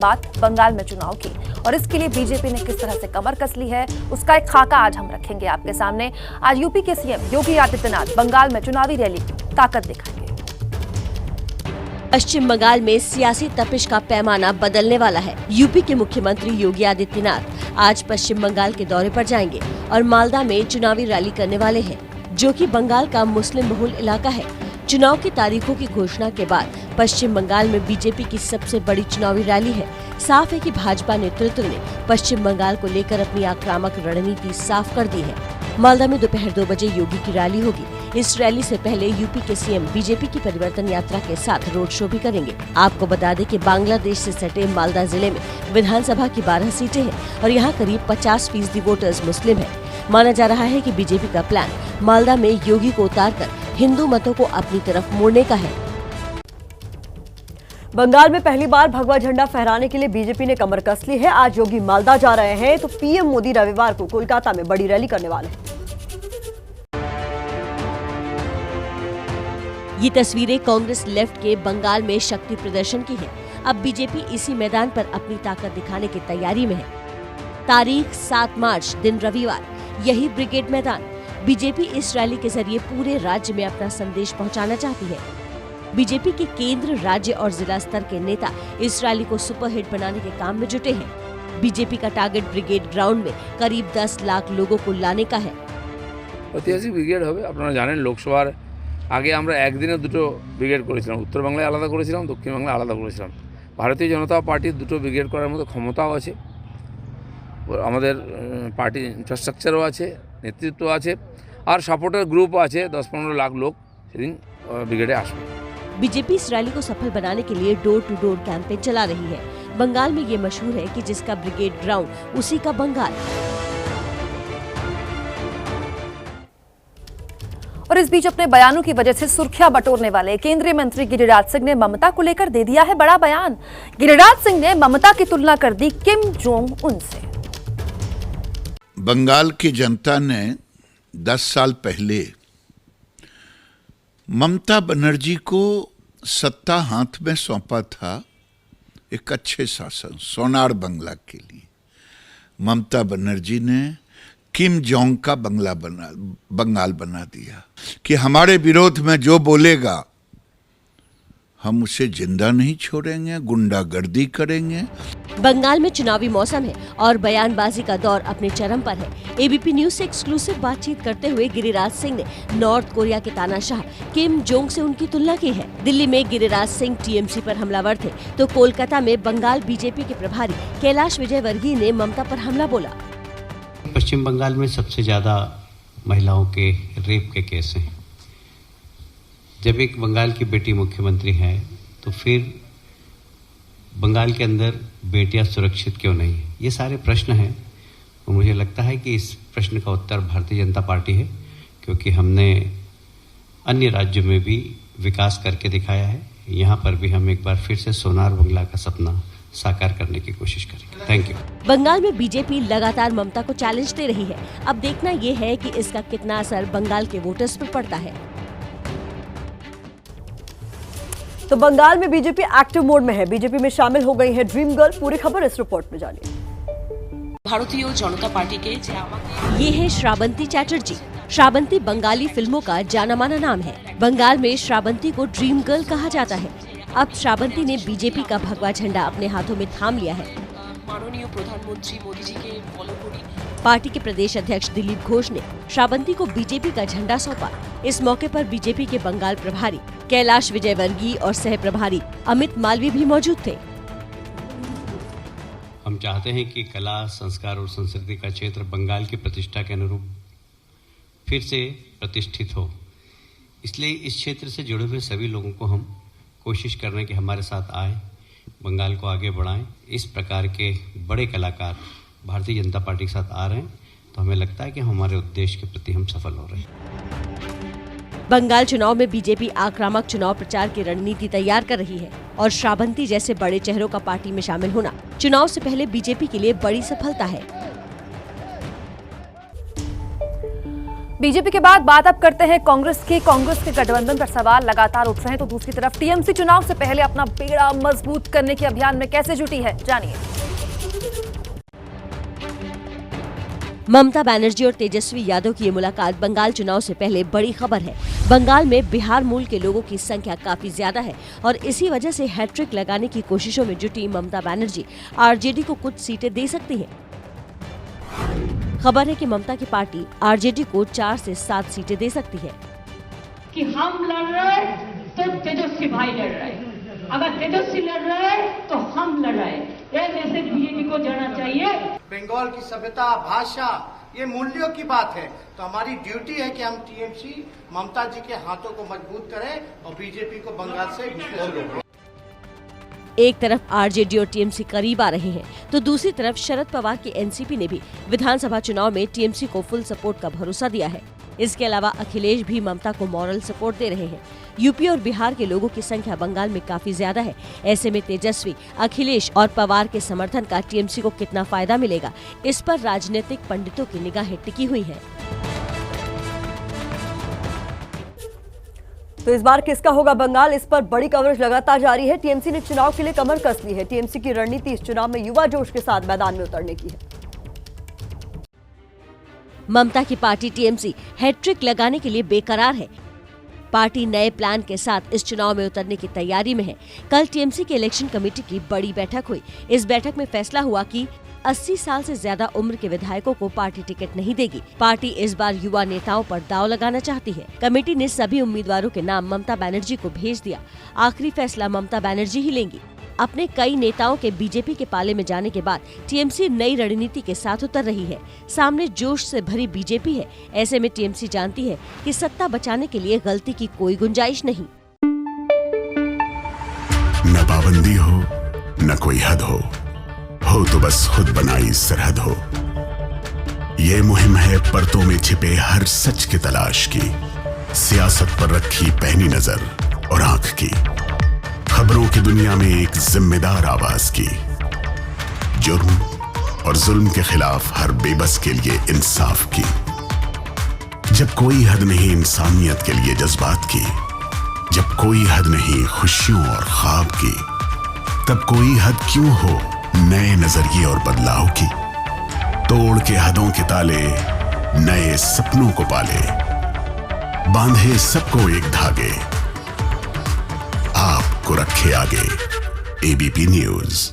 बात बंगाल में चुनाव की और इसके लिए बीजेपी ने किस तरह से कमर कस ली है उसका एक खाका आज हम रखेंगे आपके सामने। आज यूपी के सीएम योगी आदित्यनाथ बंगाल में चुनावी रैली ताकत दिखाएंगे। पश्चिम बंगाल में सियासी तपिश का पैमाना बदलने वाला है। यूपी के मुख्यमंत्री योगी आदित्यनाथ आज पश्चिम बंगाल के दौरे पर जाएंगे और मालदा में चुनावी रैली करने वाले हैं, जो कि बंगाल का मुस्लिम बहुल इलाका है। चुनाव की तारीखों की घोषणा के बाद पश्चिम बंगाल में बीजेपी की सबसे बड़ी चुनावी रैली है। साफ है कि भाजपा नेतृत्व ने पश्चिम बंगाल को लेकर अपनी आक्रामक रणनीति साफ कर दी है। मालदा में दोपहर 2 बजे योगी की रैली होगी। इस रैली से पहले यूपी के सीएम बीजेपी की परिवर्तन यात्रा के साथ रोड शो भी करेंगे। आपको बता दें कि बांग्लादेश से सटे मालदा जिले में विधानसभा की 12 सीटें हैं और यहाँ करीब 50% वोटर्स मुस्लिम हैं। माना जा रहा है कि बीजेपी का प्लान मालदा में योगी को उतारकर हिंदू मतों को अपनी तरफ मोड़ने का है। बंगाल में पहली बार भगवा झंडा फहराने के लिए बीजेपी ने कमर कस ली है। आज योगी मालदा जा रहे हैं तो पीएम मोदी रविवार को कोलकाता में बड़ी रैली करने वाले हैं। ये तस्वीरें कांग्रेस लेफ्ट के बंगाल में शक्ति प्रदर्शन की है। अब बीजेपी इसी मैदान पर अपनी ताकत दिखाने की तैयारी में है। तारीख 7 मार्च दिन रविवार, यही ब्रिगेड मैदान। बीजेपी इस रैली के जरिए पूरे राज्य में अपना संदेश पहुंचाना चाहती है। बीजेपी के केंद्र, राज्य और जिला स्तर के नेता इस रैली को सुपरहिट बनाने के काम में जुटे हैं। बीजेपी का टारगेट ब्रिगेड ग्राउंड में करीब 10 लाख लोगों को लाने का है। ঐতিহাসিক ব্রিগেড হবে। আপনারা জানেন লোকসভার আগে আমরা একদিনে দুটো ব্রিগেড করেছিলাম, উত্তর বাংলায় আলাদা করেছিলাম, দক্ষিণ বাংলায় আলাদা করেছিলাম। ভারতীয় জনতা পার্টির দুটো ব্রিগেড করার মতো ক্ষমতাও আছে, আমাদের পার্টি ইনফ্রাস্ট্রাকচারও আছে, নেতৃত্ব আছে আর সাপোর্টার গ্রুপও আছে। 10-15 লাখ লোক সেদিন ব্রিগেডে আসবে। बीजेपी इस रैली को सफल बनाने के लिए डोर टू डोर कैंपेन चला रही है। बंगाल में ये मशहूर है कि जिसका ब्रिगेड ग्राउंड उसी का बंगाल। और इस बीच अपने बयानों की वजह से सुर्खियां बटोरने वाले केंद्रीय मंत्री गिरिराज सिंह ने ममता को लेकर दे दिया है बड़ा बयान। गिरिराज सिंह ने ममता की तुलना कर दी किम जोंग उन से। बंगाल की जनता ने 10 साल पहले ममता बनर्जी को सत्ता हाथ में सौंपा था एक अच्छे शासन, सोनार बंगला के लिए। ममता बनर्जी ने किम जोंग का बंगाल बना दिया कि हमारे विरोध में जो बोलेगा हम उसे जिंदा नहीं छोड़ेंगे, गुंडागर्दी करेंगे। बंगाल में चुनावी मौसम है और बयानबाजी का दौर अपने चरम पर है। एबीपी न्यूज से एक्सक्लूसिव बातचीत करते हुए गिरिराज सिंह ने नॉर्थ कोरिया के तानाशाह किम जोंग से उनकी तुलना की है। दिल्ली में गिरिराज सिंह टीएमसी पर हमलावर थे तो कोलकाता में बंगाल बीजेपी के प्रभारी कैलाश विजयवर्गीय ने ममता पर हमला बोला। पश्चिम बंगाल में सबसे ज्यादा महिलाओं के रेप के केस हैं। जब एक बंगाल की बेटी मुख्यमंत्री है तो फिर बंगाल के अंदर बेटियां सुरक्षित क्यों नहीं है? ये सारे प्रश्न हैं। तो मुझे लगता है कि इस प्रश्न का उत्तर भारतीय जनता पार्टी है, क्योंकि हमने अन्य राज्यों में भी विकास करके दिखाया है। यहाँ पर भी हम एक बार फिर से सोनार बंगला का सपना साकार करने की कोशिश करेंगे। Thank you. बंगाल में बीजेपी लगातार ममता को चैलेंज दे रही है। अब देखना ये है कि इसका कितना असर बंगाल के वोटर्स पर पड़ता है। तो बंगाल में बीजेपी एक्टिव मोड में है। बीजेपी में शामिल हो गई है ड्रीम गर्ल। पूरी खबर इस रिपोर्ट में जानिए। भारतीय जनता पार्टी के ये है श्रावंती चैटर्जी। श्रावंती बंगाली फिल्मों का जाना माना नाम है। बंगाल में श्रावंती को ड्रीम गर्ल कहा जाता है। अब श्रावंती ने बीजेपी का भगवा झंडा अपने हाथों में थाम लिया है। माननीय प्रधानमंत्री मोदी जी के फॉलो करी। पार्टी के प्रदेश अध्यक्ष दिलीप घोष ने श्रावंती को बीजेपी का झंडा सौंपा। इस मौके पर बीजेपी के बंगाल प्रभारी कैलाश विजयवर्गीय और सह प्रभारी अमित मालवीय भी मौजूद थे। हम चाहते हैं कि कला, संस्कार और संस्कृति का क्षेत्र बंगाल की प्रतिष्ठा के अनुरूप फिर से प्रतिष्ठित हो। इसलिए इस क्षेत्र से जुड़े हुए सभी लोगों को हम कोशिश कर रहे हैं कि हमारे साथ आए, बंगाल को आगे बढ़ाएं। इस प्रकार के बड़े कलाकार भारतीय जनता पार्टी के साथ आ रहे हैं तो हमें लगता है कि हमारे उद्देश्य के प्रति हम सफल हो रहे हैं। बंगाल चुनाव में बीजेपी आक्रामक चुनाव प्रचार की रणनीति तैयार कर रही है और श्रावंती जैसे बड़े चेहरों का पार्टी में शामिल होना चुनाव से पहले बीजेपी के लिए बड़ी सफलता है। बीजेपी के बाद बात अब करते हैं कांग्रेस की। कांग्रेस के गठबंधन पर सवाल लगातार उठ रहे हैं, तो दूसरी तरफ टीएमसी चुनाव से पहले अपना बेड़ा मजबूत करने के अभियान में कैसे जुटी है, जानिए। ममता बनर्जी और तेजस्वी यादव की ये मुलाकात बंगाल चुनाव से पहले बड़ी खबर है। बंगाल में बिहार मूल के लोगों की संख्या काफी ज्यादा है और इसी वजह से हैट्रिक लगाने की कोशिशों में जुटी ममता बनर्जी आरजेडी को कुछ सीटें दे सकती हैं। खबर है कि ममता की पार्टी आरजेडी को 4 से 7 सीटें दे सकती है। कि हम लड़ रहे तो तेजस्वी भाई लड़ रहे, अगर तेजस्वी लड़ रहे तो हम लड़ रहे, ये मैसेज बीजेपी को जाना चाहिए। बंगाल की सभ्यता, भाषा, ये मूल्यों की बात है, तो हमारी ड्यूटी है कि हम टीएमसी ममता जी के हाथों को मजबूत करें और बीजेपी को बंगाल से घुसने से रोकें। एक तरफ आरजेडी और टीएमसी करीब आ रहे हैं, तो दूसरी तरफ शरद पवार की एनसीपी ने भी विधानसभा चुनाव में टीएमसी को फुल सपोर्ट का भरोसा दिया है। इसके अलावा अखिलेश भी ममता को मॉरल सपोर्ट दे रहे हैं। यूपी और बिहार के लोगों की संख्या बंगाल में काफी ज्यादा है। ऐसे में तेजस्वी, अखिलेश और पवार के समर्थन का टीएमसी को कितना फायदा मिलेगा, इस पर राजनीतिक पंडितों की निगाहें टिकी हुई है। तो इस बार किसका होगा बंगाल, इस पर बड़ी कवरेज लगातार जारी है। टीएमसी ने चुनाव के लिए कमर कस ली है। टीएमसी की रणनीति इस चुनाव में युवा जोश के साथ मैदान में उतरने की है। ममता की पार्टी टीएमसी हैट्रिक लगाने के लिए बेकरार है। पार्टी नए प्लान के साथ इस चुनाव में उतरने की तैयारी में है। कल टीएमसी की इलेक्शन कमेटी की बड़ी बैठक हुई। इस बैठक में फैसला हुआ कि 80 साल से ज्यादा उम्र के विधायकों को पार्टी टिकट नहीं देगी। पार्टी इस बार युवा नेताओं पर दांव लगाना चाहती है। कमेटी ने सभी उम्मीदवारों के नाम ममता बनर्जी को भेज दिया। आखिरी फैसला ममता बनर्जी ही लेंगी। अपने कई नेताओं के बीजेपी के पाले में जाने के बाद टीएमसी नई रणनीति के साथ उतर रही है। सामने जोश से भरी बीजेपी है। ऐसे में टीएमसी जानती है कि सत्ता बचाने के लिए गलती की कोई गुंजाइश नहीं। न पाबंदी हो न कोई हद हो तो बस खुद बनाई सरहद हो। ये मुहिम है परतों में छिपे हर सच की तलाश की, सियासत पर रखी पैनी नजर और आंख की, खबरों की दुनिया में एक जिम्मेदार आवाज की, जुर्म और जुल्म के खिलाफ हर बेबस के लिए इंसाफ की। जब कोई हद नहीं इंसानियत के लिए जज्बात की, जब कोई हद नहीं खुशियों और ख्वाब की, तब कोई हद क्यों हो नए नजरिए और बदलाव की। तोड़ के हदों के ताले नए सपनों को पाले, बांधे सबको एक धागे, आपको रखे आगे एबीपी न्यूज।